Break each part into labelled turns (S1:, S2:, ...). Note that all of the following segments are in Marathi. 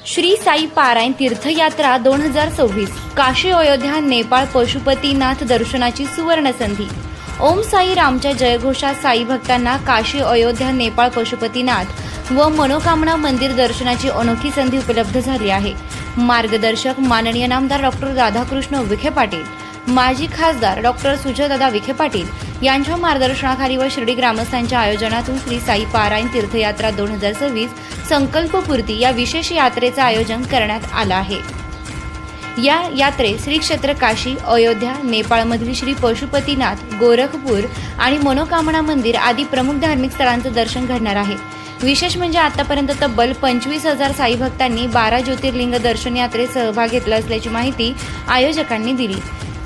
S1: श्री साई पारायण तीर्थयात्रा 2026 काशी अयोध्या नेपाळ पशुपतीनाथ दर्शनाची सुवर्ण संधी। ओम साई रामच्या जयघोषात साई भक्तांना काशी अयोध्या नेपाळ पशुपतीनाथ व मनोकामना मंदिर दर्शनाची अनोखी संधी उपलब्ध झाली आहे। मार्गदर्शक माननीय नामदार डॉक्टर राधाकृष्ण विखे पाटील, माजी खासदार डॉक्टर सुजयदादा विखे पाटील यांच्या मार्गदर्शनाखाली व शिर्डी ग्रामस्थांच्या आयोजनातून श्री साई पारायण तीर्थयात्रा 2026 संकल्पपूर्ती या विशेष यात्रेचे आयोजन करण्यात आले आहे। या यात्रेत श्री क्षेत्र काशी, अयोध्या, नेपाळमधील श्री पशुपतीनाथ, गोरखपूर आणि मनोकामना मंदिर आदी प्रमुख धार्मिक स्थळांचे दर्शन घडणार आहे। विशेष म्हणजे आतापर्यंत तब्बल 25,000 साई भक्तांनी 12 ज्योतिर्लिंग दर्शन यात्रेत सहभाग घेतला असल्याची माहिती आयोजकांनी दिली।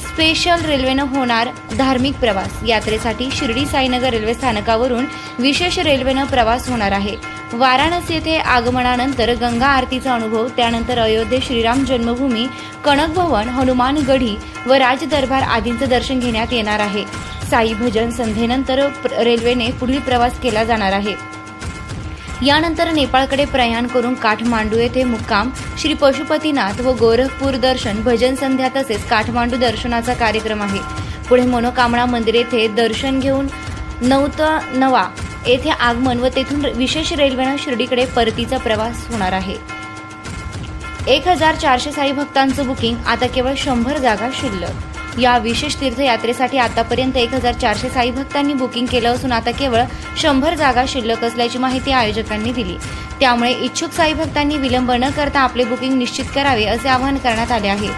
S1: स्पेशल रेल्वेने होणार धार्मिक प्रवास। यात्रेसाठी शिर्डी साईनगर रेल्वे स्थानकावरून विशेष रेल्वेने प्रवास होणार आहे। वाराणसी येथे आगमनानंतर गंगा आरतीचा अनुभव, त्यानंतर अयोध्ये श्रीराम जन्मभूमी, कनक भवन, हनुमान गढी व राजदरबार आदींचे दर्शन घेण्यात येणार आहे। साई भजन संध्येनंतर रेल्वेने पुढील प्रवास केला जाणार आहे। यानंतर नेपाळकडे प्रयाण करून काठमांडू येथे मुक्काम, श्री पशुपतीनाथ व गोरखपूर दर्शन, भजन संध्या तसेच काठमांडू दर्शनाचा कार्यक्रम आहे। पुढे मनोकामना मंदिर येथे दर्शन घेऊन नवा येथे आगमन व तेथून विशेष रेल्वेने शिर्डीकडे परतीचा प्रवास होणार आहे। 1400 साई भक्तांचं बुकिंग, आता केवळ 100 जागा शिल्लक। या विशेष तीर्थयात्रेसाठी आतापर्यंत 1400 साई भक्तांनी बुकिंग केलं असून आता केवळ 100 जागा शिल्लक असल्याची माहिती आयोजकांनी दिली। त्यामुळे इच्छुक साई भक्तांनी विलंब न करता आपले बुकिंग निश्चित करावे असे आवाहन करण्यात आले आहे।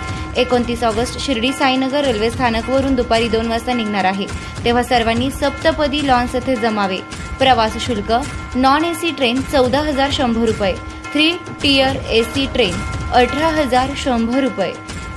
S1: 29 ऑगस्ट शिर्डी साईनगर रेल्वे स्थानकवरून दुपारी 2 वाजता निघणार आहे, तेव्हा सर्वांनी सप्तपदी लॉन्स येथे जमावे। प्रवास शुल्क: नॉन एसी ट्रेन 14,100 रुपये, 3 टियर एसी ट्रेन 18,100 रुपये,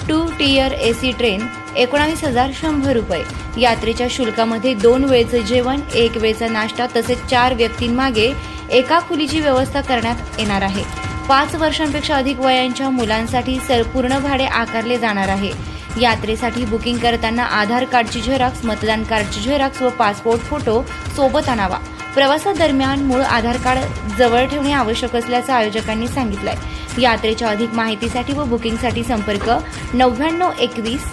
S1: 2 टियर एसी ट्रेन 19,100 रुपये। यात्रेच्या शुल्कामध्ये 2 वेळचे जेवण, 1 वेळचा नाश्ता तसेच 4 व्यक्तींमागे एका खोलीची व्यवस्था करण्यात येणार आहे। 5 वर्षांपेक्षा अधिक वयाच्या मुलांसाठी पूर्ण भाडे आकारले जाणार आहे। यात्रेसाठी बुकिंग करताना आधार कार्डची झेरॉक्स, मतदान कार्डची झेरॉक्स व पासपोर्ट फोटो सोबत आणावा। प्रवासादरम्यान मूळ आधार कार्ड जवळ ठेवणे आवश्यक असल्याचं आयोजकांनी सांगितलंय। यात्रेच्या अधिक माहितीसाठी व बुकिंगसाठी संपर्क 9921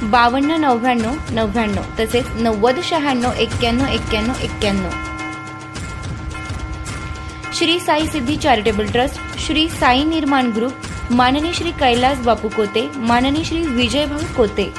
S1: 5299 99 तसेच 9096 91 91 91। श्री साई सिद्धी चॅरिटेबल ट्रस्ट, श्री साई निर्माण ग्रुप, माननीय श्री कैलास बापू कोते, माननीय श्री विजय भाऊ कोते।